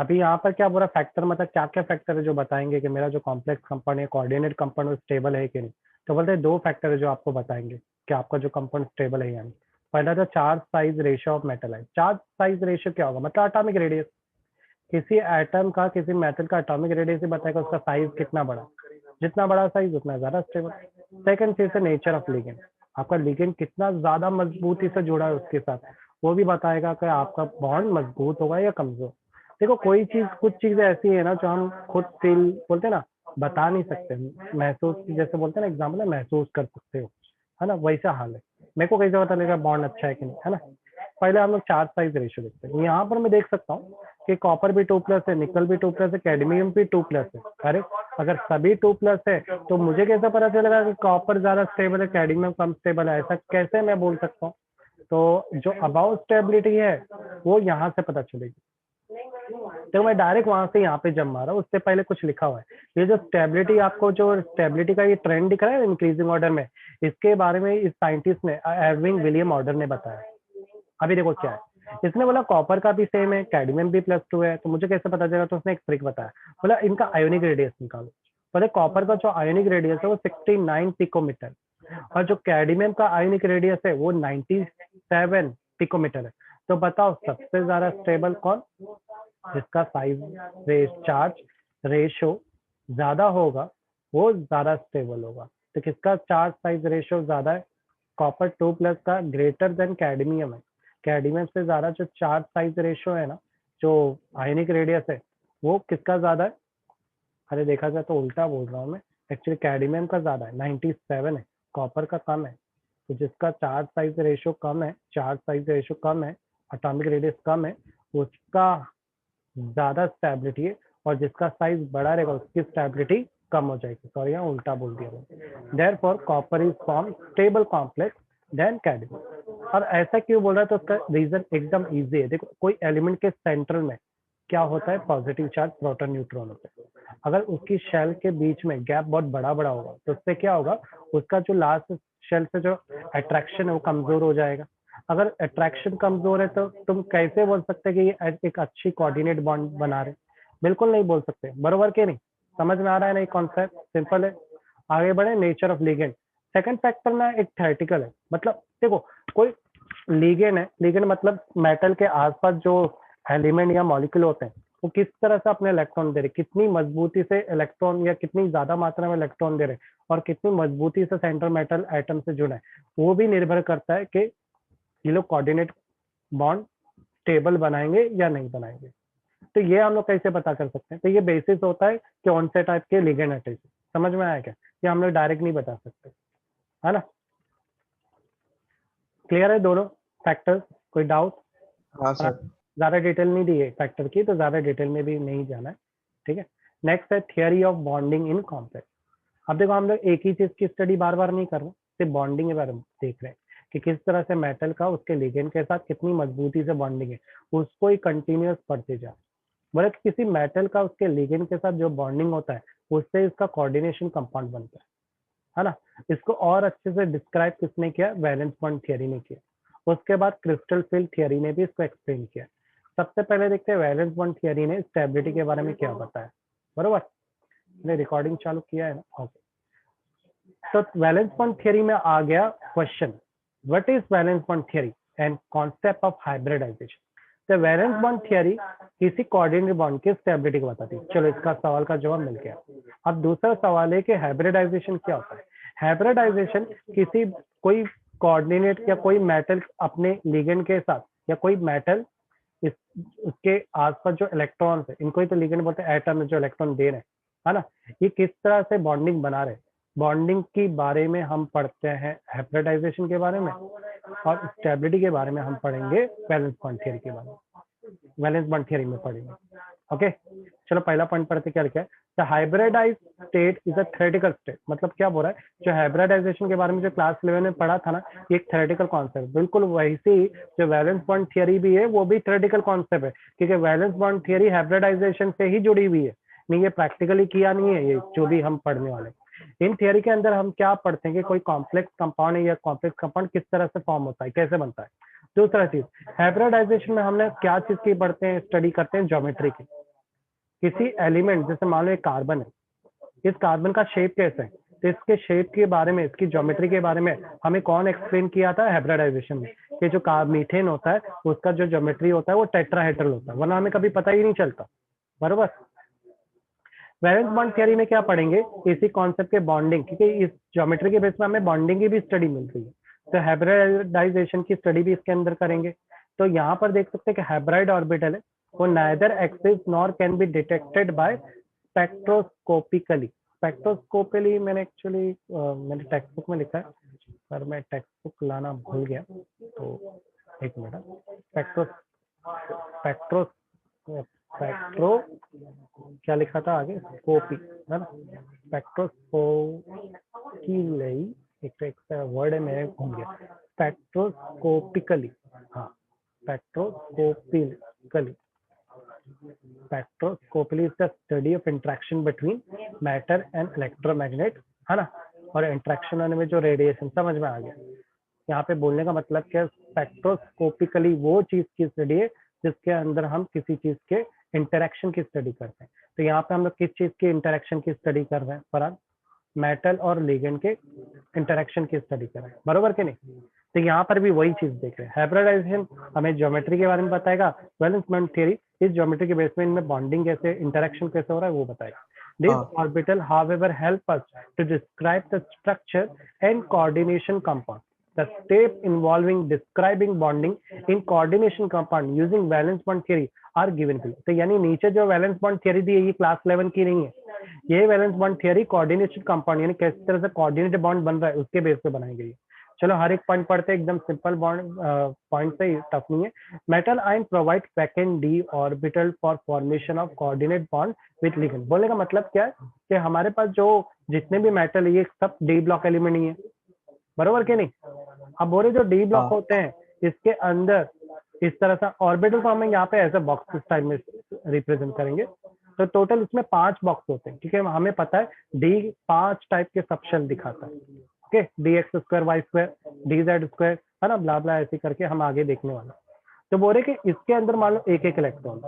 अभी यहाँ पर क्या बोला फैक्टर, मतलब क्या क्या फैक्टर है जो बताएंगे कि मेरा जो कॉम्प्लेक्स कंपाउंड है कोऑर्डिनेट कंपाउंड स्टेबल है कि नहीं। तो बोलते हैं दो फैक्टर है जो आपको बताएंगे कि आपका जो कंपाउंड स्टेबल है यानी। पहला तो charge size ratio of metal है। चार्ज साइज रेशियो क्या होगा, मतलब एटॉमिक रेडियस। किसी एटम का किसी मेटल का एटॉमिक रेडियस ही बताएगा उसका साइज कितना बड़ा, जितना बड़ा साइज उतना ज्यादा स्टेबल। सेकंड चीज है नेचर ऑफ लिगेंड, आपका लिगेंड कितना ज्यादा मजबूती से जुड़ा है उसके साथ, वो भी बताएगा कि आपका बॉन्ड मजबूत होगा या कमजोर। देखो कोई चीज, कुछ चीजें ऐसी है ना जो हम खुद फील बोलते हैं ना, बता नहीं सकते, महसूस, जैसे बोलते हैं ना एग्जाम्पल है, महसूस कर सकते हो, है ना, वैसा हाल है। मेरे को कैसे पता लगेगा बॉन्ड अच्छा है कि नहीं, है ना। पहले हम लोग चार्ज साइज रेशियो देखते हैं। यहाँ पर मैं देख सकता हूँ कि कॉपर भी 2+ है, निकल भी 2+ है, कैडमियम भी 2+ है। अरे अगर सभी 2+ है तो मुझे कैसे पता चलेगा कि कॉपर ज्यादा स्टेबल है कैडमियम कम स्टेबल है, ऐसा कैसे मैं बोल सकता हूँ। तो जो अबाउट स्टेबिलिटी है वो यहाँ से पता चलेगी। तो मैं डायरेक्ट वहां से यहाँ पे जब मारा, उससे पहले कुछ लिखा हुआ है। ये जो स्टेबिलिटी, आपको जो स्टेबिलिटी का ये ट्रेंड दिख रहा है इंक्रीजिंग ऑर्डर में, इसके बारे में इस साइंटिस्ट ने एर्विंग विलियम ऑर्डर ने बताया। अभी देखो क्या है, इसने बोला कॉपर का भी सेम है, कैडमियम भी +2 है, तो मुझे कैसे पता चलेगा, तो उसने एक ट्रिक बताया। बोला इनका आयोनिक रेडियस निकालो। बोले कॉपर का जो आयोनिक रेडियस है वो 69 पिकोमीटर, और जो कैडमियम का आयोनिक रेडियस है वो 97 पिकोमीटर है। तो बताओ सबसे ज्यादा स्टेबल कौन, जिसका साइज चार्ज रेशियो ज्यादा होगा वो ज्यादा स्टेबल होगा। तो किसका चार्ज साइज रेशियो ज्यादा है, कॉपर 2+ का ग्रेटर देन कैडमियम है। कैडमियम से ज्यादा जो चार्ज साइज रेशियो है ना, जो आयनिक रेडियस है, वो किसका ज्यादा है। अरे देखा जाए तो उल्टा बोल रहा हूँ मैं, एक्चुअली कैडमियम का ज्यादा है 97 है, कॉपर का कम है। तो जिसका चार्ज साइज रेशियो कम है, चार्ज साइज रेशियो कम है, एटॉमिक रेडियस कम है, उसका ज्यादा स्टेबिलिटी है, और जिसका साइज बड़ा रहेगा उसकी स्टेबिलिटी कम हो जाएगी। सॉरी यहाँ उल्टा बोल दिया मैंने। Therefore copper is form stable complex than cadmium. और ऐसा क्यों बोल रहा है, तो उसका रीजन एकदम इजी है। देखो कोई एलिमेंट के सेंट्रल में क्या होता है, पॉजिटिव चार्ज प्रोटॉन न्यूट्रॉन होता है। अगर उसकी शेल के बीच में गैप बहुत बड़ा बड़ा होगा तो उससे क्या होगा, उसका जो लास्ट शेल से जो अट्रैक्शन है वो कमजोर हो जाएगा। अगर अट्रैक्शन कमजोर है तो तुम कैसे बोल सकते कि ये एक अच्छी कोऑर्डिनेट बॉन्ड बना रहे, बिल्कुल नहीं बोल सकते, बरोबर के नहीं। समझ में आ रहा है ना, कॉन्सेप्ट सिंपल है। आगे बढ़े, nature of ligand. Second factor ना एक थेरेटिकल है, मतलब देखो कोई लिगेंड है, लिगेंड मतलब मेटल के आसपास जो एलिमेंट या मॉलिक्यूल होते हैं वो किस तरह से अपने इलेक्ट्रॉन दे रहे, कितनी मजबूती से इलेक्ट्रॉन या कितनी ज्यादा मात्रा में इलेक्ट्रॉन दे रहे, और कितनी मजबूती से सेंट्रल मेटल एटम से जुड़ा है, वो भी निर्भर करता है कि ये लोग कोऑर्डिनेट बॉन्ड स्टेबल बनाएंगे या नहीं बनाएंगे। तो ये हम लोग कैसे पता कर सकते हैं, तो ये बेसिस होता है कि कौन से टाइप के लिगेंड है। समझ में आया क्या, ये हम लोग डायरेक्ट नहीं बता सकते, है ना। क्लियर है दोनों फैक्टर्स, कोई डाउट। हाँ और सर। ज्यादा डिटेल नहीं दी है फैक्टर की, तो ज्यादा डिटेल में भी नहीं जाना है, ठीक है। नेक्स्ट है theory of bonding in complex. अब देखो हम लोग एक ही चीज की स्टडी बार बार नहीं कर रहे, सिर्फ बॉन्डिंग के बारे में देख रहे हैं कि किस तरह से मेटल का उसके लिगेंड के साथ कितनी मजबूती से बॉन्डिंग है, उसको ही कंटिन्यूअस पढ़ते जा। बोले किसी मेटल का उसके लिगेंड के साथ जो बॉन्डिंग होता है उससे इसका कोऑर्डिनेशन कंपाउंड बनता है ना। इसको और अच्छे से डिस्क्राइब किसने किया, वैलेंस बॉन्ड थियरी ने किया। उसके बाद क्रिस्टल फील्ड थियरी ने भी इसको एक्सप्लेन किया। सबसे पहले देखते हैं वैलेंस बॉन्ड थियरी ने स्टेबिलिटी के बारे में क्या बताया, बरोबर। मैंने रिकॉर्डिंग चालू किया है ना, ओके। तो वैलेंस बॉन्ड थियरी में आ गया question, what is valence bond theory and concept of hybridization. तो वैलेंस बॉन्ड थियरी किसी कोऑर्डिनेट बॉन्ड की स्टेबिलिटी को बताती है। चलो इसका सवाल का जवाब मिल गया। अब दूसरा सवाल है कि हाइब्रिडाइजेशन क्या होता है। हाइब्रिडाइजेशन किसी कोई कोऑर्डिनेट या कोई मेटल अपने लिगेंड के साथ, या कोई मेटल इस उसके आसपास जो इलेक्ट्रॉन्स है, इनको ही तो लिगेंड बोलते हैं, एटम जो इलेक्ट्रॉन दे रहे हैं, है ना, ये किस तरह से बॉन्डिंग बना रहे हैं, बॉन्डिंग के बारे में हम पढ़ते हैं हाइब्रिडाइजेशन के बारे में। और स्टेबिलिटी के बारे में हम पढ़ेंगे वैलेंस बॉन्ड थियरी के बारे में, वैलेंस बॉन्ड थियरी में पढ़ेंगे। ओके, चलो पहला पॉइंट पढ़ते क्या लिखा है। The hybridize state is a theoretical state. मतलब क्या बोल रहा है, जो हाइब्रिडाइजेशन के बारे में जो क्लास 11 में पढ़ा था ना, ये एक थ्योरेटिकल कॉन्सेप्ट, बिल्कुल वैसे ही जो वैलेंस बॉन्ड थियरी भी है वो भी थ्योरेटिकल कॉन्सेप्ट है, क्योंकि वैलेंस बॉन्ड थियरी हाइब्रिडाइजेशन से ही जुड़ी हुई है। नहीं, ये प्रैक्टिकली किया नहीं है, ये जो भी हम पढ़ने वाले। इन थियरी के अंदर हम क्या पढ़ते हैं कि कोई कॉम्प्लेक्स कंपाउंड है, या कॉम्प्लेक्स कंपाउंड किस तरह से फॉर्म होता है, कैसे बनता है। दूसरा चीज हाइब्रिडाइजेशन में हमने क्या चीज की पढ़ते हैं, स्टडी करते हैं ज्योमेट्री की। किसी एलिमेंट, जैसे मान लो एक कार्बन है, इस कार्बन का शेप कैसा है, तो इसके शेप के बारे में, इसकी ज्योमेट्री के बारे में हमें कौन एक्सप्लेन किया था हाइब्रिडाइजेशन में, कि जो मीथेन होता है उसका जो ज्योमेट्री होता है वो टेट्राहेड्रल होता है, वरना हमें कभी पता ही नहीं चलता, बरोबर। वैलेंस बॉन्ड थ्योरी में क्या पढ़ेंगे, इसी कॉन्सेप्ट के बॉन्डिंग, क्योंकि इस ज्योमेट्री के बेस में हमें बॉन्डिंग की भी स्टडी मिल रही है, तो हाइब्रिडाइजेशन की स्टडी भी इसके अंदर करेंगे। तो यहाँ पर देख सकते हैं कि हाइब्राइड ऑर्बिटल है, वो neither exist nor can be detected by spectroscopically. Spectroscopically मैंने एक्चुअली मैंने टेक्स्ट बुक में लिखा है, पर मैं टेक्स्ट बुक लाना भूल गया, तो एक मिनट। स्पेक्ट्रो स्पेक्ट्रो स्पेक्ट्रो क्या लिखा था आगे, स्कोपी है ना, स्पेक्ट्रोस्कोपी, एक वर्ड है मेरे घूम गया, स्पेक्ट्रोस्कोपिकली, हाँ spectroscopically. Spectroscopy is the study of interaction between matter and electromagnet, है ना, और इंटरेक्शन होने में जो रेडिएशन, समझ में आ गया। यहाँ पे बोलने का मतलब क्या, स्पेक्ट्रोस्कोपिकली वो चीज की स्टडी है जिसके अंदर हम किसी चीज के इंटरेक्शन की स्टडी करते हैं। तो यहाँ पे हम लोग किस चीज की इंटरेक्शन की स्टडी कर रहे हैं, फरहान, मेटल और लिगेंड के इंटरेक्शन की स्टडी कर रहे हैं, बरोबर कि नहीं। तो यहाँ पर भी वही चीज देख रहे हैं। हाइब्रिडाइजेशन हमें ज्योमेट्री के बारे में बताएगा, वैलेंस बॉन्ड थ्योरी इस ज्योमेट्री के बेस में इनमें बॉन्डिंग कैसे, इंटरेक्शन कैसे हो रहा है वो बताएगा। This orbital, however, help us to describe the structure and coordination compound. The step involving describing bonding in coordination compound using valence bond theory are given below. तो यानी नीचे जो वैलेंस बॉन्ड थियरी दी है ये क्लास 11 की नहीं है, ये valence bond theory coordination compound यानी किस तरह से कोऑर्डिनेटेड बॉन्ड बन रहा है उसके बेस पे बनाई गई है। चलो हर एक पॉइंट पढ़ते हैं, एकदम सिंपल बॉन्ड पॉइंट से, टफ नहीं है। Metal ion provide second D orbital for formation of coordinate bond with ligand. बोलने का मतलब क्या है कि हमारे पास जो जितने भी मेटल है ये सब डी ब्लॉक एलिमेंट ही है, बरोबर के नहीं। अब बोले जो डी ब्लॉक होते हैं इसके अंदर इस तरह से ऑर्बिटल को हम यहाँ पे ऐसे बॉक्स टाइप में रिप्रेजेंट करेंगे। तो टोटल इसमें 5 बॉक्स होते हैं, ठीक है, हमें पता है डी 5 टाइप के सबशेल दिखाता है, okay, d x square y square d z square, है ना, ब्ला ब्ला ऐसे करके हम आगे देखने वाले। तो बोल रहे कि इसके अंदर मान लो एक एक इलेक्ट्रॉन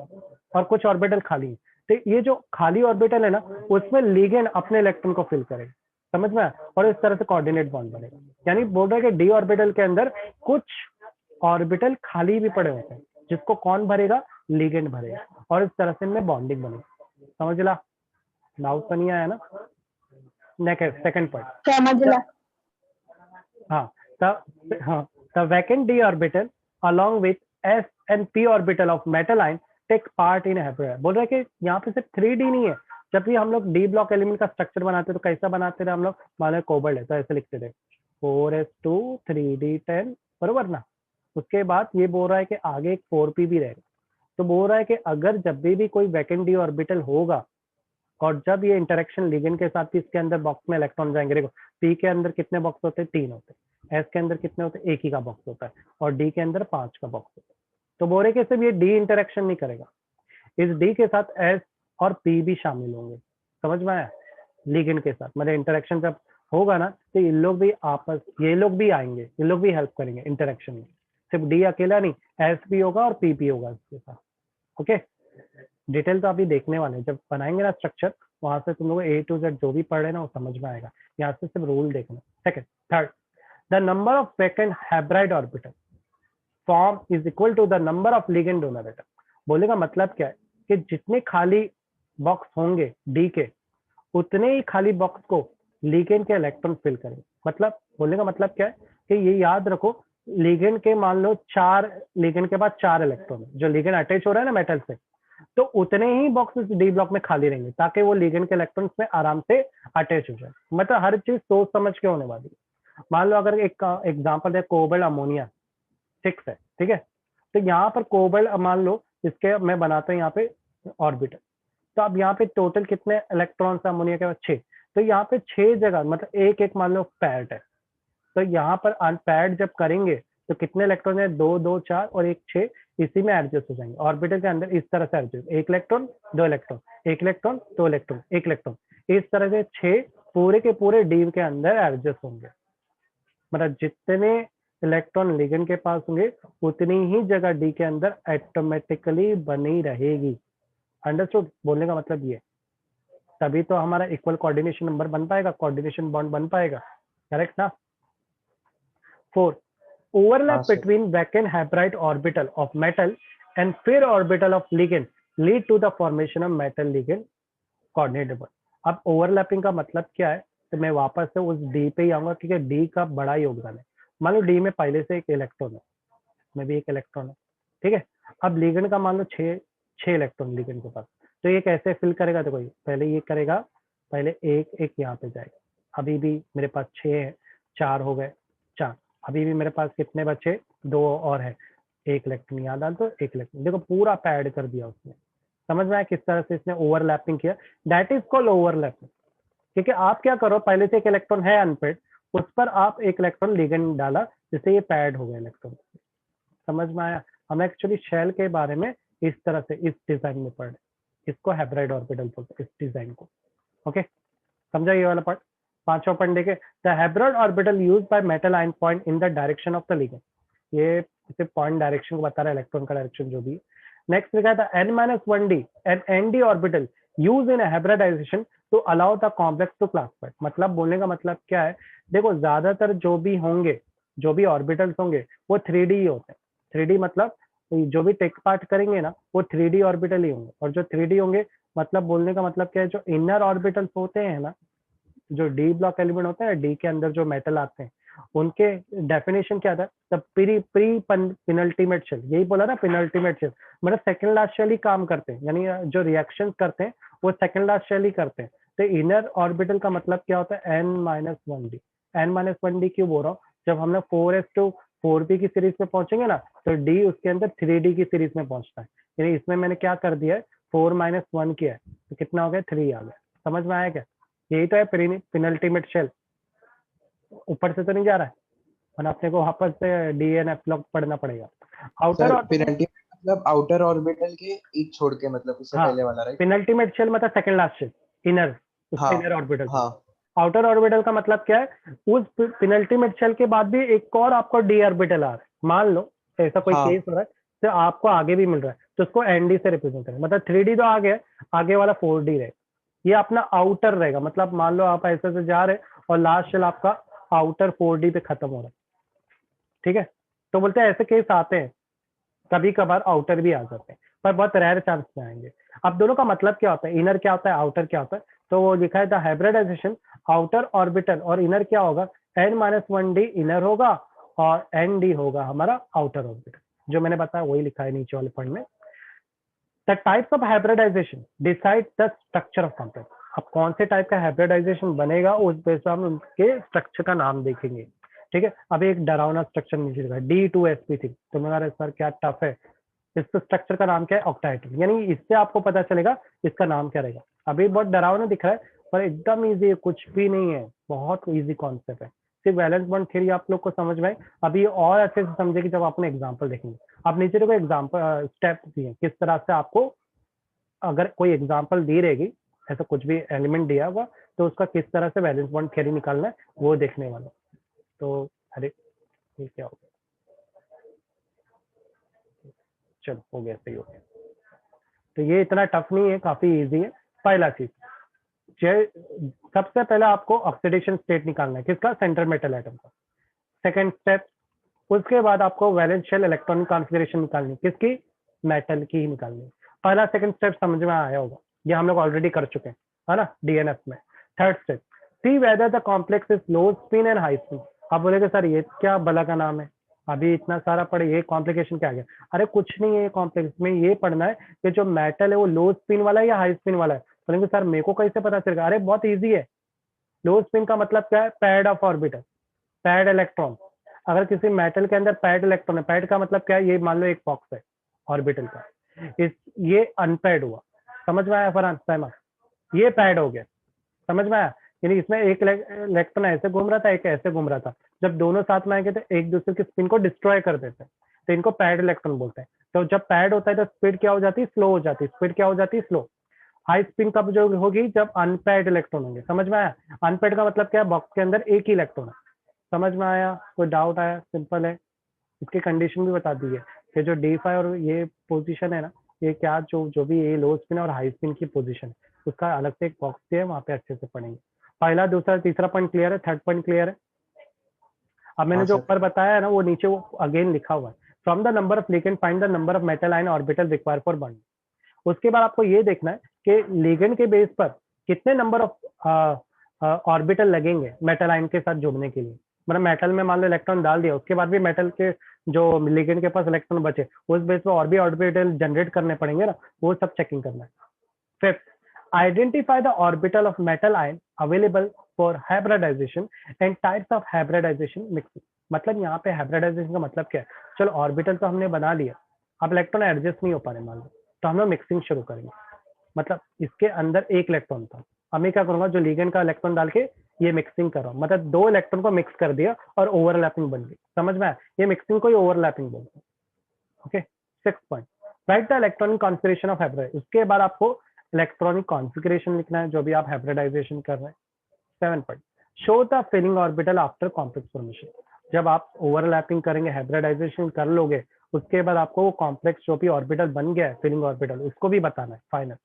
और कुछ ऑर्बिटल खाली है, तो ये जो खाली ऑर्बिटल है ना उसमें लिगेंड अपने इलेक्ट्रॉन को फिल करेगा, समझ में, और इस तरह से कोऑर्डिनेट बॉन्ड बनेगा। यानी बोल रहे कि डी ऑर्बिटल के अंदर कुछ ऑर्बिटल खाली भी पड़े होते हैं जिसको कौन भरेगा, लिगेंड भरेगा, और इस तरह से इनमें बॉन्डिंग बनेगी। समझ ला, डाउट तो नहीं आया ना। नेक्स्ट सेकंड पॉइंट समझ ला। हाँ, the vacant d orbital along with s and p orbital of metal ion take part in hybrid। बोल रहे कि यहाँ पे सिर्फ 3d नहीं है, जब भी हम लोग डी ब्लॉक एलिमेंट का स्ट्रक्चर बनाते हैं तो कैसा बनाते थे हम लोग, मान लो कोबाल्ट है तो ऐसे लिखते थे 4s2 3d10, बरोबर ना। उसके बाद ये बोल रहा है कि आगे एक 4p भी रहेगा, तो बोल रहा है कि अगर जब भी कोई वैकेंट डी ऑर्बिटल होगा और जब ये इंटरेक्शन लिगेंड के साथ इसके अंदर बॉक्स में इलेक्ट्रॉन जाएंगे, देखो पी के अंदर कितने बॉक्स होते हैं, 3 होते हैं, एस के अंदर कितने होते हैं, एक ही का बॉक्स होता है, और डी के अंदर 5 का बॉक्स होता है। तो बोल रहे कि सिर्फ ये डी इंटरेक्शन नहीं करेगा, इस डी के साथ एस और पी भी शामिल होंगे, समझ में आया, लिगेंड के साथ, मतलब इंटरेक्शन जब होगा ना तो इन लोग भी आपस, ये लोग भी आएंगे, इन लोग भी हेल्प करेंगे इंटरेक्शन में, सिर्फ डी अकेला नहीं, एस भी होगा और पी भी होगा इसके साथ, ओके। डिटेल तो अभी देखने वाले हैं, जब बनाएंगे ना स्ट्रक्चर वहां से तुम लोग ए टू जेड जो भी पढ़ रहे ना वो समझ में आएगा, यहाँ से सिर्फ रूल देखना। Second, third, the number of vacant hybrid orbital form is equal to the number of ligand donor atom. बोलने का मतलब क्या है कि जितने खाली बॉक्स होंगे डी के, उतने ही खाली बॉक्स को लिगेंड के इलेक्ट्रॉन फिल करेंगे। मतलब बोलने का मतलब क्या है कि ये याद रखो, लिगेंड के मान लो 4 लिगेंड के बाद 4 इलेक्ट्रॉन, जो लिगेंड अटैच हो रहा है ना मेटल से, तो उतने ही बॉक्स डी ब्लॉक में खाली रहेंगे ताकि वो लिगेंड के इलेक्ट्रॉन्स में आराम से अटैच हो जाए। मतलब हर चीज सोच समझ के होने वाली है। मान लो अगर एक एग्जांपल है कोबाल्ट अमोनिया 6 है, ठीक है, तो यहाँ पर कोबाल्ट मान लो इसके मैं बनाता हूँ यहाँ पे ऑर्बिटल, तो अब यहाँ पे टोटल कितने इलेक्ट्रॉन्स है अमोनिया के बाद 6, तो यहाँ पे 6 जगह मतलब एक एक मान लो पैड है, तो यहाँ पर अनपैड जब करेंगे तो कितने इलेक्ट्रॉन है, 2 2 4 और 1 6, इसी में एडजस्ट हो जाएंगे ऑर्बिटल के अंदर, इस तरह से adjust, 1 electron 2 electron 1 electron 2 electron 1 electron, इस तरह से 6 पूरे के पूरे डी के अंदर एडजस्ट होंगे। मतलब जितने इलेक्ट्रॉन लिगेंड के पास होंगे उतनी ही जगह डी के अंदर ऑटोमेटिकली बनी रहेगी। अंडरस्टूड? बोलने का मतलब ये, तभी तो हमारा इक्वल कोऑर्डिनेशन नंबर बन पाएगा, कोऑर्डिनेशन बॉन्ड बन पाएगा, करेक्ट ना? 4, हाँ overlap sir. between vacant hydride orbital of metal and fair orbital of ligand lead to the formation of metal ligand coordinate bond. अब ओवरलैपिंग का मतलब क्या है? तो मैं वापस से उस डी पे ही आऊंगा, क्योंकि डी का बड़ा योगदान है। मान लो डी में पहले से एक इलेक्ट्रॉन है, में भी एक इलेक्ट्रॉन है, ठीक है। अब लिगेंड का मान लो 6 इलेक्ट्रॉन लिगेंड के पास, तो ये कैसे फिल करेगा? देखो पहले ये करेगा, पहले एक एक यहाँ पे जाएगा, अभी भी मेरे पास 6 है, 4 हो गए, 4, अभी भी मेरे पास कितने बचे? 2 और है, एक इलेक्ट्रॉन यहाँ डाल दो, एक इलेक्ट्रॉन, देखो पूरा पैड कर दिया उसने। समझ में आया किस तरह से इसने ओवरलैपिंग किया? That is called overlapping. क्योंकि आप क्या करो, पहले से एक इलेक्ट्रॉन है अनपेड, उस पर आप एक इलेक्ट्रॉन लिगेंड डाला, जिससे ये पैड हो गया इलेक्ट्रॉन। समझ में आया? हम एक्चुअली शेल के बारे में इस तरह से इस डिजाइन में पढ़े, इसको हैब्राइड ऑर्बिटल बोलते हैं, इस डिजाइन को। ओके, समझा ये वाला पार्ट? पांचवा पॉइंट देखे, the hybrid orbital used by metal ion point in the direction of the ligand. ये सिर्फ पॉइंट डायरेक्शन को बता रहा है, इलेक्ट्रॉन का डायरेक्शन जो भी। नेक्स्ट लिखा था n-1d and nd orbital use in hybridization to allow the complex to classify. मतलब बोलने का मतलब क्या है? देखो ज्यादातर जो भी होंगे, जो भी ऑर्बिटल्स होंगे वो 3D ही होते हैं। 3D मतलब जो भी टेक पार्ट करेंगे ना, वो 3D ऑर्बिटल ही होंगे। और जो 3D होंगे, मतलब बोलने का मतलब क्या है, जो इनर ऑर्बिटल्स होते हैं ना, जो डी ब्लॉक एलिमेंट होता है, डी के अंदर जो मेटल आते हैं, उनके डेफिनेशन क्या था? द प्री प्री पिनल्टीमेट शेल, यही बोला ना, पिनल्टीमेट शेल मतलब सेकंड लास्ट शेल ही काम करते हैं, यानी जो रिएक्शन करते हैं वो सेकंड लास्ट शेल ही करते हैं। तो इनर ऑर्बिटल का मतलब क्या होता है? n-1d। n-1d क्यों बोल रहा हूँ? जब हम लोग 4s टू 4p की सीरीज में पहुंचेंगे ना, तो डी उसके अंदर 3d की सीरीज में पहुंचता है। यानी इसमें मैंने क्या कर दिया है, 4-1 किया है, तो कितना हो गया? 3 आ गया। समझ में आया क्या? यही तो है पिनल्टीमेट शेल। ऊपर से तो नहीं जा रहा है, और अपने को वापस से डीएनएफ लॉग पढ़ना पड़ेगा। आउटर सर ऑर्बिटल, पेनल्टी मतलब आउटर ऑर्बिटल के एक छोड़ के, मतलब उससे हाँ, पहले वाला, राइट? पिनल्टीमेट शेल मतलब सेकंड लास्ट शेल, इनर, उसका हाँ इनर ऑर्बिटल हाँ बोलते हैं। आउटर ऑर्बिटल का मतलब क्या है? उस पिनल्टीमेट शेल के बाद भी एक और आपको डी ऑर्बिटल आ रहा है, मान लो ऐसा कोई हाँ केस हो रहा है, तो आपको आगे भी मिल रहा है, तो उसको एनडी से रिप्रेजेंट करें। मतलब 3D तो आ गया, आगे वाला 4D रहेगा, ये अपना आउटर रहेगा। मतलब मान लो आप ऐसे से जा रहे हैं और लास्ट शेल आपका आउटर 4D पे खत्म हो रहा है, ठीक है। तो बोलते हैं ऐसे केस आते हैं, कभी कभार आउटर भी आ जाते हैं, पर बहुत रेयर चांस में आएंगे। अब दोनों का मतलब क्या होता है? इनर क्या होता है, आउटर क्या होता है? तो वो लिखा है द हाइब्रिडाइजेशन आउटर ऑर्बिटल और इनर क्या होगा? n-1d इनर होगा और nd होगा हमारा आउटर ऑर्बिटल। जो मैंने बताया वही लिखा है नीचे वाले पॉइंट में। The types of hybridization decide the structure of complex. अब कौन से टाइप का हाइब्रिडाइजेशन बनेगा, उस बेस पर हम उनके स्ट्रक्चर का नाम देखेंगे, ठीक है। अभी एक डरावना स्ट्रक्चर नीचे लिखा है D2sp3, तो मेरा सर क्या टफ है। इसका स्ट्रक्चर का नाम क्या है? ऑक्टाहेड्रल। यानी इससे आपको पता चलेगा इसका नाम क्या रहेगा। अभी बहुत डरावना दिख रहा है, पर एकदम इजी है, कुछ भी नहीं है, बहुत इजी कॉन्सेप्ट है। सिर्फ वैलेंस बॉन्ड थ्योरी आप लोग को समझ में आए, अभी और अच्छे से समझेगी जब आपने एग्जाम्पल देखेंगे। आप नीचे देखो एग्जाम्पल स्टेप दिए किस तरह से आपको, अगर कोई एग्जाम्पल दी रहेगी, ऐसा कुछ भी एलिमेंट दिया होगा, तो उसका किस तरह से वैलेंस बॉन्ड थ्योरी निकालना है वो देखने वाला। तो अरे ये क्या हो गया? चलो हो गया, सही हो गया। तो ये इतना टफ नहीं है, काफी इजी है। पहला चीज, सबसे पहले आपको ऑक्सीडेशन स्टेट निकालना है, किसका? सेंटर मेटल एटम का। सेकंड स्टेप, उसके बाद आपको वैलेंस शेल इलेक्ट्रॉनिक कॉन्फ़िगरेशन निकालनी है, किसकी? मेटल की ही निकालनी है। पहला सेकंड स्टेप समझ में आया होगा, ये हम लोग ऑलरेडी कर चुके हैं, है ना, डीएनएफ में। Third step, see whether the complex is low spin and high spin. आप बोलेगे सर ये क्या बला का नाम है, अभी इतना सारा पढ़े, ये कॉम्प्लिकेशन क्या आ गया? अरे कुछ नहीं है, कॉम्प्लेक्स में ये पढ़ना है कि जो मेटल है वो लो स्पिन वाला है या हाई स्पिन वाला है। बोलेंगे सर मेरे को कैसे पता चलेगा? अरे बहुत ईजी है। लो स्पिन का मतलब क्या है? Pad of orbital, pad electron. अगर किसी मेटल के अंदर पैड इलेक्ट्रॉन है, पैड का मतलब क्या है? ये मान लो एक बॉक्स है ऑर्बिटल का, इस ये अनपैड हुआ। समझ में आया फरहान सहमा? ये पैड हो गया, समझ में आया? यानी इसमें एक इलेक्ट्रॉन ऐसे घूम रहा था, एक ऐसे घूम रहा था, जब दोनों साथ में आएंगे तो एक दूसरे की स्पिन को डिस्ट्रॉय कर देते हैं, तो इनको पैड इलेक्ट्रॉन बोलते हैं। तो जब पैड होता है तो स्पीड क्या हो जाती है? स्लो हो जाती है। स्पीड क्या हो जाती है? स्लो। हाई स्पिन कब जो होगी? जब अनपैड इलेक्ट्रॉन होंगे। समझ में आया? अनपैड का मतलब क्या है? बॉक्स के अंदर एक ही इलेक्ट्रॉन है। समझ में आया? कोई डाउट आया? सिंपल है। इसकी कंडीशन भी बता दी है कि जो D5 और ये पोजीशन है ना, ये क्या जो भी ये लो स्पिन और हाई स्पिन की पोजीशन उसका अलग से एक बॉक्स दिया है, वहां पे अच्छे से पढ़ेंगे। पहला दूसरा तीसरा पॉइंट क्लियर है, थर्ड पॉइंट क्लियर है। अब मैंने हाँ जो सर। ऊपर बताया है ना, वो नीचे वो अगेन लिखा हुआ है, from the number of ligand find the number of metal ion orbital require for bonding. उसके बाद आपको ये देखना है कि लिगेंड के बेस पर कितने नंबर ऑफ ऑर्बिटल लगेंगे मेटल आयन के साथ जुड़ने के लिए। मतलब मेटल में मान लो इलेक्ट्रॉन डाल दिया, उसके बाद भी मेटल के जो लिगेंड के पास इलेक्ट्रॉन बचे उस बेस पर और भी ऑर्बिटल जनरेट करने पड़ेंगे ना, वो सब चेकिंग करना है। Fifth, identify the orbital of metal ion available for hybridization and types of hybridization mixing. मतलब यहाँ पे हाइब्रिडाइजेशन का मतलब क्या है, चलो ऑर्बिटल तो हमने बना लिया, अब इलेक्ट्रॉन एडजस्ट नहीं हो पा रहे मान लो, तो हम लोग मिक्सिंग शुरू करेंगे। मतलब इसके अंदर एक इलेक्ट्रॉन था, अब मैं क्या करूंगा, जो लिगेंड का इलेक्ट्रॉन डाल के ये मिक्सिंग कर रहा हूँ, मतलब दो इलेक्ट्रॉन को मिक्स कर दिया और ओवरलैपिंग बन गई। समझ में आया, ये मिक्सिंग को ओवरलैपिंग बोलते हैं। Okay, 6 point, right the electronic configuration of hybrid. उसके बाद आपको इलेक्ट्रॉनिक कॉन्फिगरेशन लिखना है जो भी आप हाइब्रिडाइजेशन कर रहे हैं। 7 point, show the filling orbital after complex formation. जब आप ओवरलैपिंग करेंगे, हाइब्रिडाइजेशन कर लोगे, उसके बाद आपको वो कॉम्प्लेक्स जो भी ऑर्बिटल बन गया है फिलिंग ऑर्बिटल, उसको भी बताना है final.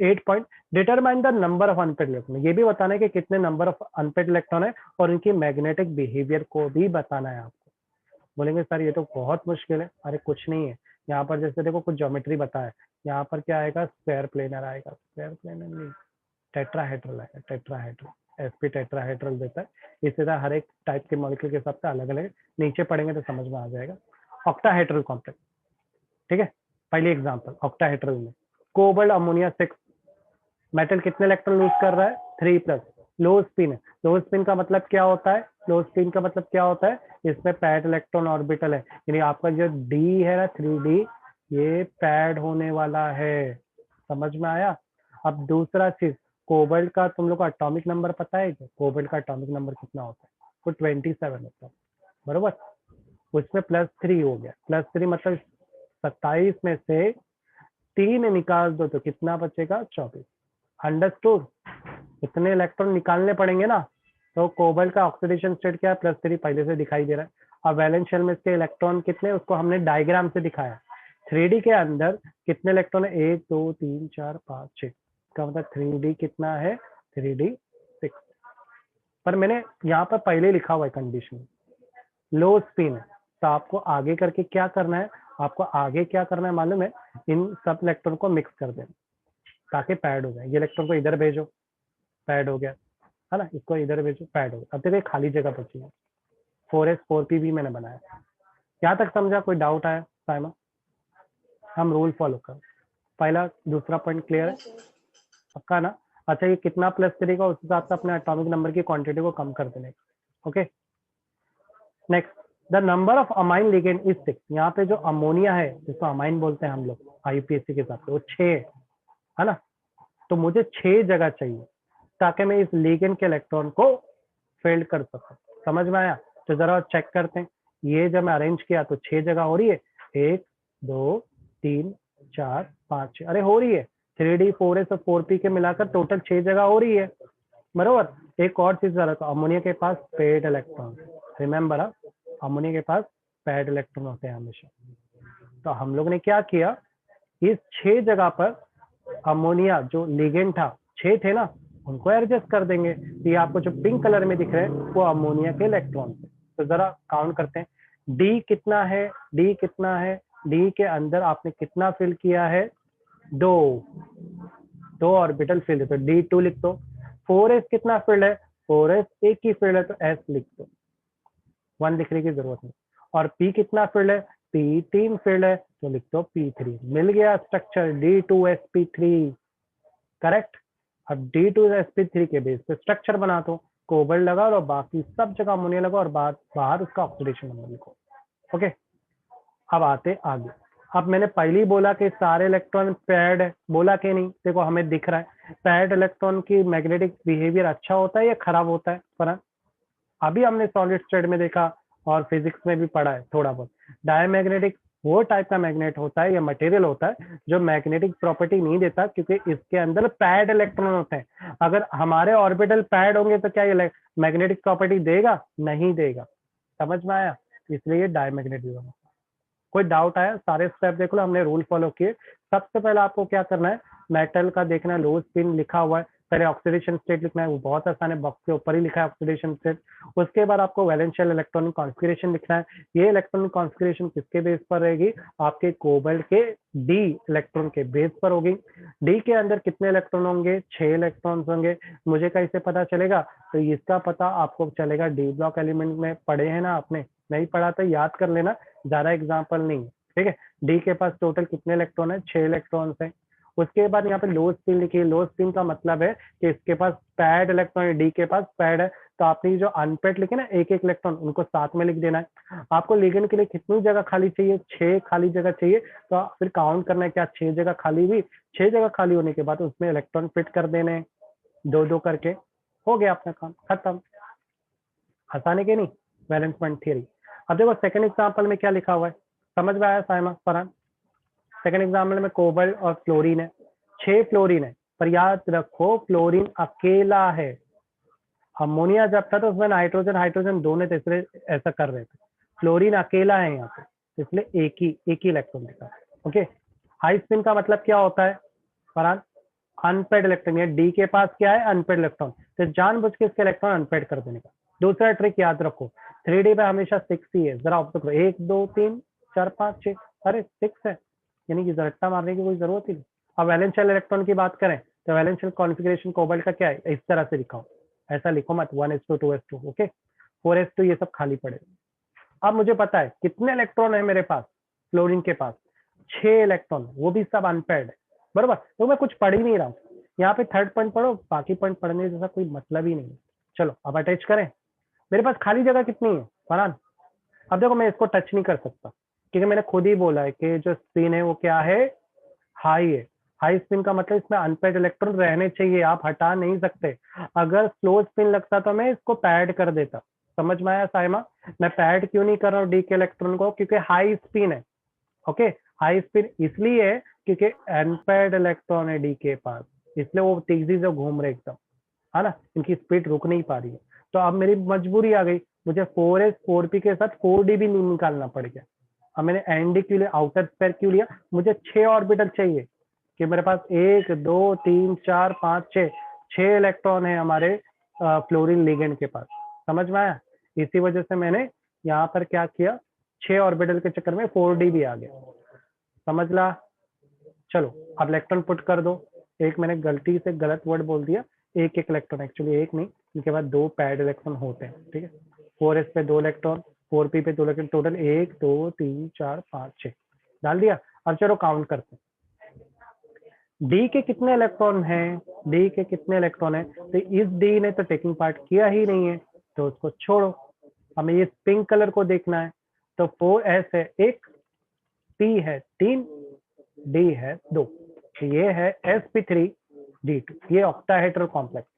8 point, determine the number of unpaired electron. ये भी बताना है कि कितने नंबर ऑफ अनपेड इलेक्ट्रॉन है और इनकी मैग्नेटिक बिहेवियर को भी बताना है आपको। बोलेंगे सर ये तो बहुत मुश्किल है, अरे कुछ नहीं है, यहाँ पर जैसे देखो कुछ ज्योमेट्री बताया, यहाँ पर क्या आएगा, स्क्वायर प्लेनर आएगा, स्क्वायर प्लेनर नहीं, टेट्राहेड्रल आएगा, टेट्राहेड्रल, एसपी टेट्राहेड्रल देता है। इसी तरह हर एक टाइप के मॉलिक्यूल के हिसाब से अलग अलग, नीचे पढ़ेंगे तो समझ में आ जाएगा। ऑक्टाहेड्रल कॉम्प्लेक्स, ठीक है, पहली एग्जांपल ऑक्टाहेड्रल में कोबाल्ट अमोनिया 6, मेटल कितने इलेक्ट्रॉन लूज कर रहा है, 3+, लो स्पिन है। लो स्पिन का मतलब क्या होता है, लो स्पिन का मतलब क्या होता है, इसमें पैड इलेक्ट्रॉन ऑर्बिटल है, यानी आपका जो डी है ना 3D, ये पैड होने वाला है। समझ में आया। अब दूसरा चीज, कोबाल्ट का तुम लोग को एटॉमिक नंबर पता है क्या, कोबाल्ट का एटॉमिक नंबर कितना होता है, वो 27 होता है, बरोबर। उसमें +3 हो गया, +3 मतलब 27 में से 3 निकाल दो तो कितना बचेगा, 24। अंडरस्टूड, इतने इलेक्ट्रॉन निकालने पड़ेंगे ना। तो कोबाल्ट का ऑक्सीडेशन स्टेट क्या है, +3 पहले से दिखाई दे रहा है। अब वैलेंस शेल में इसके इलेक्ट्रॉन कितने, उसको हमने डायग्राम से दिखाया। 3D के अंदर कितने इलेक्ट्रॉन है, 1 2 3 4 5 6, इसका मतलब 3D कितना है, 3D 6। पर मैंने यहाँ पर पहले लिखा हुआ है कंडीशन, लो स्पिन है, तो आपको आगे करके क्या करना है, आपको आगे क्या करना है मालूम है, इन सब इलेक्ट्रॉन को मिक्स कर देना ताकि पैड हो जाए। ये इलेक्ट्रॉन को इधर भेजो, पैड हो गया, है ना, इसको इधर भेजो, पैड हो गया। अब देखो खाली जगह बची है, 4s 4p भी मैंने बनाया। यहाँ तक समझा, कोई डाउट आया साइमा, हम रूल फॉलो कर, पहला दूसरा पॉइंट क्लियर है, पक्का ना। अच्छा ये कितना +3 का, उस हिसाब से अपने एटॉमिक नंबर की क्वांटिटी को कम कर देने। Okay, next, the number of amine ligand is 6। यहाँ पे जो अमोनिया है जिसको अमाइन बोलते हैं हम लोग IUPAC के हिसाब से, वो 6 है ना। तो मुझे 6 जगह चाहिए ताकि मैं इस लिगेंड के इलेक्ट्रॉन को फील्ड कर सकूं। समझ में आया। तो जरा चेक करते हैं, ये जब मैं अरेंज किया तो 6 जगह हो रही है, 1 2 3 4 5 6, अरे हो रही है। 3D 4s और 4p के मिलाकर टोटल 6 जगह हो रही है, बरोबर। एक और चीज जरा, तो अमोनिया के पास पेड इलेक्ट्रॉन, रिमेम्बर अमोनिया के पास पैड इलेक्ट्रॉन होते हैं हमेशा। तो हम लोग ने क्या किया, इस 6 जगह पर अमोनिया जो लिगेंड था, 6 थे ना, उनको एडजस्ट कर देंगे। तो ये आपको जो पिंक कलर में दिख रहे हैं वो अमोनिया के इलेक्ट्रॉन थे। तो जरा काउंट करते हैं, डी कितना है, डी कितना है, डी के अंदर आपने कितना फिल किया है, 2 ऑर्बिटल फिल है, तो D2 लिख दो। 4s कितना फिल्ड है, 4s एक ही फिल्ड है तो S लिख दो, 1 लिखने की जरूरत नहीं। और P कितना फील्ड है, P 3 फील्ड है तो लिख दो P3। मिल गया स्ट्रक्चर D2sp3, करेक्ट। अब D2sp3 के बेस पे स्ट्रक्चर बना दो, कोबाल्ट लगा और बाकी सब जगह अमोनिया लगा और बाहर उसका ऑक्सीडेशन नंबर लिखो। ओके, अब आते आगे। अब मैंने पहले ही बोला कि सारे इलेक्ट्रॉन पैड है, बोला कि नहीं, देखो हमें दिख रहा है पैड इलेक्ट्रॉन की मैग्नेटिक बिहेवियर अच्छा होता है या खराब होता है, पर अभी हमने सॉलिड स्टेट में देखा और फिजिक्स में भी पढ़ा है थोड़ा बहुत। डायमैग्नेटिक वो टाइप का मैग्नेट होता है या मटेरियल होता है जो मैग्नेटिक प्रॉपर्टी नहीं देता, क्योंकि इसके अंदर पैड इलेक्ट्रॉन होते हैं। अगर हमारे ऑर्बिटल पैड होंगे तो क्या ये मैग्नेटिक प्रॉपर्टी देगा, नहीं देगा। समझ में आया, इसलिए डायमैग्नेटिक होता है। कोई डाउट आया? सारे स्टेप देख लो, हमने रूल फॉलो किए। सबसे पहले आपको क्या करना है, मेटल का देखना है, लो स्पिन लिखा हुआ है, पहले ऑक्सीडेशन स्टेट लिखना है, वो बहुत आसान है, बॉक्स के ऊपर ही लिखा है ऑक्सीडेशन स्टेट। उसके बाद आपको वैलेंशियल इलेक्ट्रॉनिक कॉन्फ़िगरेशन लिखना है। ये इलेक्ट्रॉनिक कॉन्फ़िगरेशन किसके बेस पर रहेगी? आपके कोबाल्ट के डी इलेक्ट्रॉन के बेस पर होगी। डी के अंदर कितने इलेक्ट्रॉन होंगे? 6 इलेक्ट्रॉन्स होंगे। मुझे कैसे पता चलेगा? तो इसका पता आपको चलेगा, डी ब्लॉक एलिमेंट में पढ़े हैं ना आपने, नहीं पढ़ा तो याद कर लेना, ज्यादा एग्जाम्पल नहीं, ठीक है। डी के पास टोटल कितने इलेक्ट्रॉन है? 6 इलेक्ट्रॉन्स है। उसके बाद यहाँ पे लो स्पिन लिखी है। लो स्पिन का मतलब है कि इसके पास पैड इलेक्ट्रॉन है, डी के पास पैड है, तो आपने जो अनपेड लिखे ना एक एक इलेक्ट्रॉन, उनको साथ में लिख देना है। आपको लिगेंड के लिए कितनी जगह खाली चाहिए? 6 खाली जगह चाहिए। तो फिर काउंट करना है, क्या 6 जगह खाली हुई? 6 जगह खाली होने के बाद उसमें इलेक्ट्रॉन फिट कर देने, 2-2 करके, हो गया अपना काम खत्म। आसान है कि नहीं? Valence bond theory. अब देखो सेकंड एग्जांपल में क्या लिखा हुआ है, समझ में आया साइमा फरहान? सेकंड एग्जांपल में कोबाल्ट और फ्लोरीन है, 6 फ्लोरीन है, पर याद रखो फ्लोरीन अकेला है। अमोनिया जब था तो उसमें नाइट्रोजन हाइड्रोजन दोनों थे, इसलिए ऐसा कर रहे थे। फ्लोरीन अकेला है यहाँ पे, इसलिए एक ही इलेक्ट्रॉन दिखा। ओके, हाई स्पिन का मतलब क्या होता है फरहान? अनपेड इलेक्ट्रॉन, या डी के पास क्या है? अनपेड इलेक्ट्रॉन, तो जानबूझ के इसके इलेक्ट्रॉन अनपेड कर देने का। दूसरा ट्रिक याद रखो, 3D पे हमेशा 6 ही है। जरा ऑब्जर्व करो, 1 2 3 4 5 6, अरे 6 है, यानी कि रट्टा मारने की कोई जरूरत ही नहीं। अब वैलेंशियल इलेक्ट्रॉन की बात करें तो वैलेंशियल कॉन्फ़िगरेशन कोबाल्ट का क्या है? इस तरह से लिखा हो, ऐसा लिखो मत 1s2 2s2, ओके, 4s2 ये सब खाली पड़े। अब मुझे पता है कितने इलेक्ट्रॉन है मेरे पास, फ्लोरीन के पास 6 इलेक्ट्रॉन, वो भी सब अनपेड है, बरोबर। तो मैं कुछ पढ़ ही नहीं रहा हूँ यहाँ पे, थर्ड पॉइंट पढ़ो, बाकी पॉइंट पढ़ने जैसा कोई मतलब ही नहीं है। चलो अब अटैच करें। मेरे पास खाली जगह कितनी है फरहान? अब देखो मैं इसको टच नहीं कर सकता, क्योंकि मैंने खुद ही बोला है कि जो स्पिन है वो क्या है? हाई है। हाई स्पिन का मतलब इसमें अनपेड इलेक्ट्रॉन रहने चाहिए, आप हटा नहीं सकते। अगर स्लो स्पिन लगता तो मैं इसको पैड कर देता। समझ में आया साइमा? मैं पैड क्यों नहीं कर रहा हूँ डी के इलेक्ट्रॉन को? क्योंकि हाई स्पिन है। ओके, हाई स्पिन इसलिए है क्योंकि अनपेड इलेक्ट्रॉन है डी के पास, इसलिए वो तेजी से घूम रहे एकदम, है ना, इनकी स्पीड रुक नहीं पा रही है। तो अब मेरी मजबूरी आ गई, मुझे 4s 4p के साथ 4d भी निकालना पड़ गया। अब मैंने एनडी क्यों लिया, आउटर स्पेयर क्यों लिया? मुझे 6 ऑर्बिटल चाहिए, कि मेरे पास 1 2 3 4 5 6 इलेक्ट्रॉन है हमारे फ्लोरीन लिगेंड के पास। समझ में आया? इसी वजह से मैंने यहाँ पर क्या किया, 6 ऑर्बिटल के चक्कर में 4d भी आ गया। समझ ला? चलो अब इलेक्ट्रॉन पुट कर दो। एक मैंने गलती से गलत वर्ड बोल दिया, एक एक इलेक्ट्रॉन, एक्चुअली एक नहीं, इनके बाद 2 पैड इलेक्ट्रॉन होते हैं, ठीक है। 4s पे 2 इलेक्ट्रॉन, 4p पे 2 इलेक्ट्रॉन, टोटल 1 2 3 4 5 6 डाल दिया। अब चलो काउंट करते हैं, डी के कितने इलेक्ट्रॉन हैं? डी के कितने इलेक्ट्रॉन है? तो इस डी ने तो टेकिंग पार्ट किया ही नहीं है, तो उसको छोड़ो। हमें ये पिंक कलर को देखना है, तो 4s है 1, p है 3, d है 2, ये है sp3d2, ये ऑक्टाहेड्रल कॉम्प्लेक्स,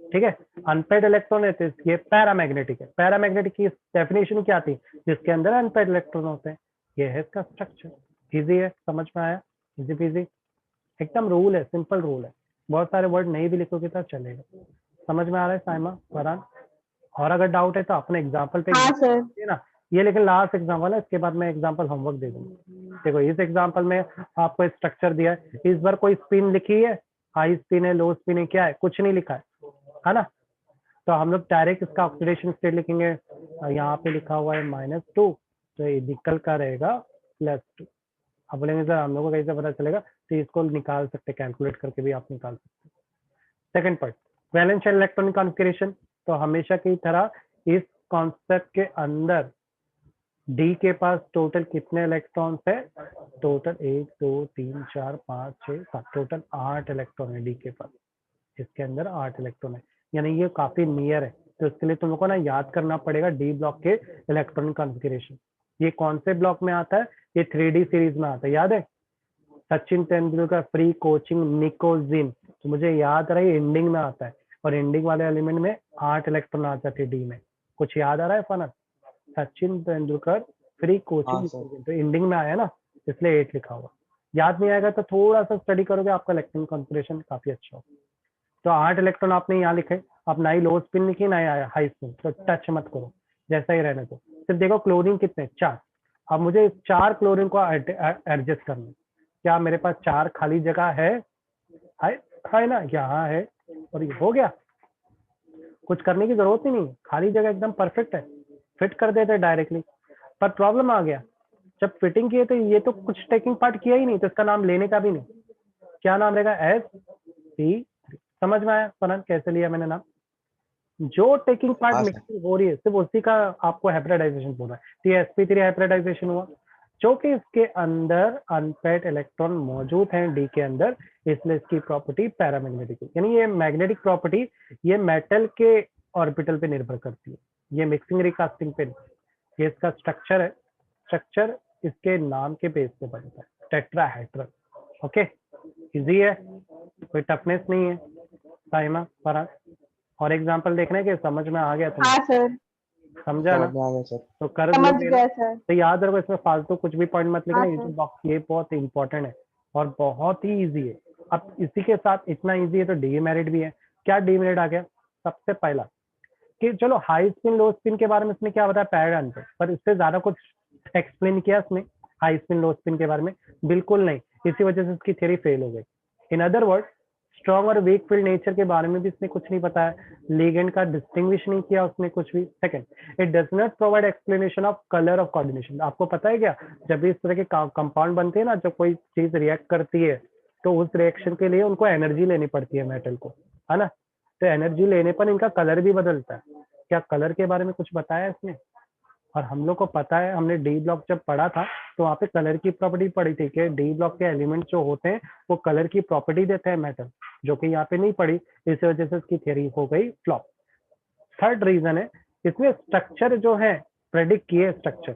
ठीक है। अनपेड इलेक्ट्रॉन है तो ये पैरामैग्नेटिक है। पैरामैग्नेटिक की डेफिनेशन क्या थी? जिसके अंदर अनपेड इलेक्ट्रॉन होते हैं। ये है इसका स्ट्रक्चर। इजी है, समझ में आया? इजी पीजी, एकदम रूल है, सिंपल रूल है, बहुत सारे वर्ड नहीं भी लिखोगे तो चलेगा। समझ में आ रहा है साइमा फरहान? और अगर डाउट है तो अपने एग्जाम्पल पे हाँ सर। ना, ये लेकिन लास्ट एग्जाम्पल है, इसके बाद मैं एग्जाम्पल होमवर्क दे दूंगा। देखो इस एग्जाम्पल में आपको स्ट्रक्चर दिया है, इस बार कोई स्पिन लिखी है? हाई स्पिन है, लो स्पिन है, क्या है? कुछ नहीं लिखा है ना। तो हम लोग डायरेक्ट इसका ऑक्सीडेशन स्टेट लिखेंगे, यहाँ पे लिखा हुआ है -2, तो ये निकल का रहेगा +2। अब बोलेंगे सर हम लोग को कैसे पता चलेगा? तो इसको निकाल सकते, कैलकुलेट करके भी आप निकाल सकते। Second point, वैलेंशियल electronic configuration. तो हमेशा की तरह इस कॉन्सेप्ट के अंदर डी के पास टोटल कितने इलेक्ट्रॉन्स है? टोटल 1 2 3 4 5 6 7, टोटल 8 इलेक्ट्रॉन है डी के पास। इसके अंदर 8 इलेक्ट्रॉन है, यानी ये काफी नियर है। तो इसके लिए तुम लोग को ना याद करना पड़ेगा डी ब्लॉक के इलेक्ट्रॉनिक कॉन्फ़िगरेशन। ये कौन से ब्लॉक में आता है? ये 3D सीरीज में आता है, याद है? सचिन तेंदुलकर फ्री कोचिंग निकोजिन, तो मुझे याद रहा है एंडिंग में आता है, और एंडिंग वाले एलिमेंट में 8 इलेक्ट्रॉन आ जाते हैं डी में। कुछ याद आ रहा है फनस? सचिन तेंदुलकर फ्री कोचिंग, तो एंडिंग में आया ना, इसलिए 8 लिखा हुआ। याद नहीं आएगा तो थोड़ा सा स्टडी करोगे, आपका इलेक्ट्रॉन कॉन्फ़िगरेशन काफी अच्छा होगा। तो 8 इलेक्ट्रॉन आपने यहाँ लिखे, आप ना ही लो स्पिन लिखी ना ही हाई स्पिन, तो टच मत करो, जैसा ही रहने दो। सिर्फ देखो क्लोरीन कितने? 4। अब मुझे 4 क्लोरीन को एडजस्ट करना है। क्या मेरे पास 4 खाली जगह है ना, यहाँ है, और ये हो गया। कुछ करने की जरूरत ही नहीं, खाली जगह एकदम परफेक्ट है, फिट कर देते डायरेक्टली। पर प्रॉब्लम आ गया, जब फिटिंग किए तो ये तो कुछ टेकिंग पार्ट किया ही नहीं, तो इसका नाम लेने का भी नहीं। क्या नाम रहेगा? SP3। समझ में आया फरहान कैसे लिया मैंने नाम? जो टेकिंग पार्ट हाँ सर। मिक्सिंग हो रही है सिर्फ उसी का आपको हाइब्रिडाइजेशन बोला है। तो ये SP3 हाइब्रिडाइजेशन हुआ, जो कि इसके अंदर अनपेड इलेक्ट्रॉन मौजूद हैं डी के अंदर, इसलिए इसकी प्रॉपर्टी पैरामैग्नेटिक है। यानी ये मैग्नेटिक प्रॉपर्टी ये मेटल के ऑर्बिटल पे निर्भर करती है, ये मिक्सिंग रिकास्टिंग पे नहीं। ये इसका स्ट्रक्चर है, स्ट्रक्चर इसके नाम के बेस पे बनता है, टेट्राहेड्रल। ओके, इजी है, कोई टफनेस नहीं है। साइमा फरहान, और एग्जांपल देखना है कि समझ में आ गया तुम्हें? हाँ सर, समझा ना? समझ में आ गया सर। तो कर समझ लोगे ना? गया सर। तो याद रखो, इसमें फालतू कुछ भी पॉइंट मत लिखना, हाँ ये सर। जो बॉक्स ये बहुत इंपॉर्टेंट है और बहुत ही इजी है। अब इसी के साथ इतना इजी है तो डीमेरिट भी है। क्या डीमेरिट आ गया? सबसे पहला कि चलो हाई स्पिन लो स्पिन के बारे में इसने क्या बताया पैराडाइन पर इससे ज्यादा कुछ एक्सप्लेन किया इसने हाई स्पिन लो स्पिन के बारे में? बिल्कुल नहीं। इसी वजह से इसकी थ्योरी फेल हो गई। इन अदर वर्ड, स्ट्रॉन्ग और वीक फील्ड नेचर के बारे में भी इसने कुछ नहीं बताया, लिगेंड का डिस्टिंग्विश नहीं किया उसने कुछ भी। Second, it does not provide explanation of colour of coordination. आपको पता है क्या, जब भी इस तरह के कंपाउंड बनते हैं ना, जब कोई चीज रिएक्ट करती है तो उस रिएक्शन के लिए उनको एनर्जी लेनी पड़ती है मेटल को, है ना? तो एनर्जी लेने पर इनका कलर भी बदलता है। क्या कलर के बारे में कुछ बताया इसने? और हम लोग को पता है, हमने डी ब्लॉक जब पढ़ा था तो वहाँ पे कलर की प्रॉपर्टी पढ़ी थी कि डी ब्लॉक के एलिमेंट जो होते हैं वो कलर की प्रॉपर्टी देते हैं मेटल, जो कि यहाँ पे नहीं पढ़ी, इस वजह से इसकी थ्योरी हो गई फ्लॉप। थर्ड रीजन है, इसमें स्ट्रक्चर जो है प्रेडिक्ट किए, स्ट्रक्चर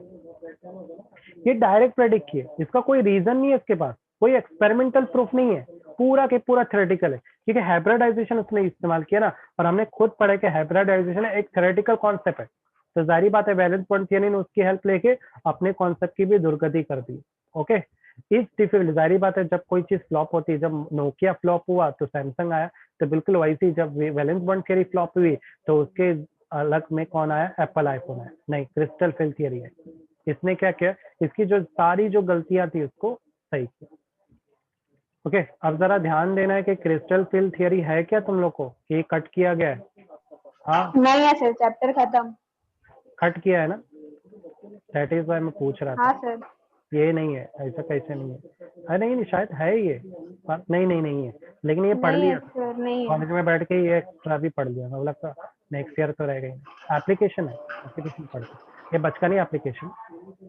ये डायरेक्ट प्रेडिक्ट किए, इसका कोई रीजन नहीं है, इसके पास कोई एक्सपेरिमेंटल प्रूफ नहीं है, पूरा के पूरा थ्योरेटिकल है, क्योंकि हाइब्रिडाइजेशन उसने इस्तेमाल किया ना, और हमने खुद पढ़ा कि हाइब्रिडाइजेशन एक थ्योरेटिकल कॉन्सेप्ट है। तो जारी बात है वैलेंस बॉन्ड थियरी ने उसकी हेल्प लेके अपने कॉन्सेप्ट की भी दुर्गति कर दी। ओके, इस डिफिकल्ट, जारी बात है जब कोई चीज फ्लॉप होती है, जब नोकिया फ्लॉप हुआ तो सैमसंग आया, तो बिल्कुल वैसी जब वैलेंस बॉन्ड थियरी फ्लॉप हुई तो उसके अलग में कौन आया? एप्पल आईफोन आया। नहीं, क्रिस्टल फिल थियरी है। इसने क्या किया, इसकी जो सारी जो गलतियां थी उसको सही किया। ओके, अब जरा ध्यान देना है कि क्रिस्टल फिल थियरी है क्या तुम लोग को? ये कट किया गया है? हाँ, नहीं है सर, चैप्टर खत्म। कट किया है ना? दैट इज वाई मैं पूछ रहा हाँ था। सर। ये नहीं है, ऐसा कैसे नहीं है? अरे नहीं नहीं, शायद है ये, पर नहीं है, लेकिन ये पढ़ नहीं है लिया सर, नहीं है। कॉलेज में बैठ के, ये एक्स्ट्रा भी पढ़ लिया, मतलब तो नेक्स्ट ईयर तो रह गई। एप्लीकेशन है, एप्लीकेशन पढ़ के, ये बचका नहीं एप्लीकेशन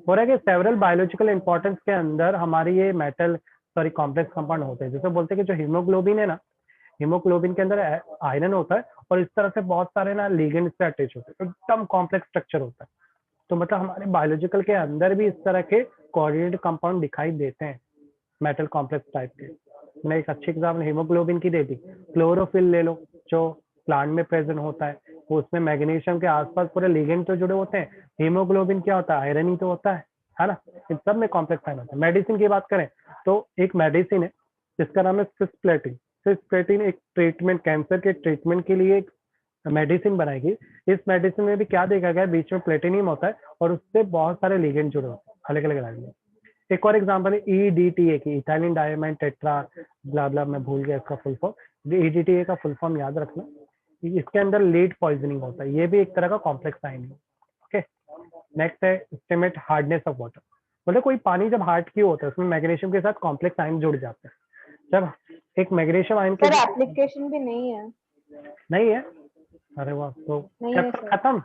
हो रहा है कि सेवरल बायोलॉजिकल इंपॉर्टेंस के अंदर हमारी ये मेटल सॉरी कॉम्प्लेक्स कंपाउंड होते हैं, जैसे बोलते हैं कि जो हीमोग्लोबिन है ना, हीमोग्लोबिन के अंदर आयरन होता है और इस तरह से बहुत सारे ना लिगेंड से अटैच होते हैं, एकदम कॉम्प्लेक्स स्ट्रक्चर होता है। तो मतलब हमारे बायोलॉजिकल के अंदर भी इस तरह के कोऑर्डिनेटेड कंपाउंड दिखाई देते हैं, मेटल कॉम्प्लेक्स टाइप के। मैंने एक अच्छी एग्जाम्पल हीमोग्लोबिन की दे दी। क्लोरोफिल ले लो, जो प्लांट में प्रेजेंट होता है, वो उसमें मैग्नीशियम के आसपास पूरे लिगेंड तो जुड़े होते हैं। हीमोग्लोबिन क्या होता है? आयरन ही तो होता है ना? इन सब में कॉम्प्लेक्स आयरन होता है। मेडिसिन की बात करें तो एक मेडिसिन है जिसका नाम है सिस्प्लेटिन। सिस्प्लेटिन एक ट्रीटमेंट, कैंसर के ट्रीटमेंट के लिए एक मेडिसिन बनाएगी। इस मेडिसिन में भी क्या देखा गया, बीच में प्लेटिनियम होता है और उससे बहुत सारे लिगेंड जुड़े होते हैं अलग अलग राज्य में। एक और एग्जांपल है EDTA की, इथाइलिन डायमाइन टेट्रा ब्ला ब्ला, मैं भूल गया इसका फुल फॉर्म। EDTA का फुल फॉर्म याद रखना। इसके अंदर लीड पॉइजनिंग होता है, ये भी एक तरह का कॉम्प्लेक्स आयन है। ओके, नेक्स्ट है एस्टिमेट हार्डनेस ऑफ वाटर। मतलब कोई पानी जब हार्ड क्यों होता है, उसमें मैग्नीशियम के साथ कॉम्प्लेक्स आयन जुड़ जाते हैं। जब एक मैग्नीशियम आयन के सर एप्लीकेशन भी नहीं है। नहीं है? अरे वाह, तो नहीं है चैप्टर सर। खत्म।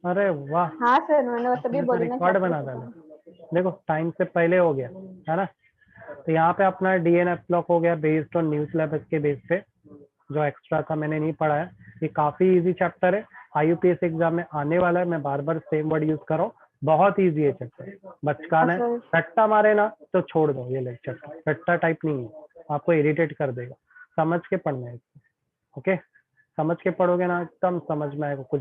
अरे वाह, हाँ सर, मैंने तभी तो बोली ना रिकॉर्ड चैप्टर बना खत्म। डाला। देखो टाइम से पहले हो गया है ना? तो यहाँ पे अपना DNF ब्लॉक हो गया बेस्ड ऑन न्यू सिलेबस के बेस पे, जो एक्स्ट्रा था मैंने नहीं पढ़ा है। ये काफी इजी चैप्टर है, IUPAC एग्जाम में आने वाला है। मैं बार बार सेम वर्ड यूज कर रहा हूँ, बहुत इजी है चैप्टर, बचकाना है। सर रट्टा मारे ना तो छोड़ दो, ये लेक्चर रट्टा टाइप नहीं है, आपको इरिटेट कर देगा। समझ के पढ़ना है, ओके? समझ के पढ़ोगे ना एकदम समझ में आएगा कुछ।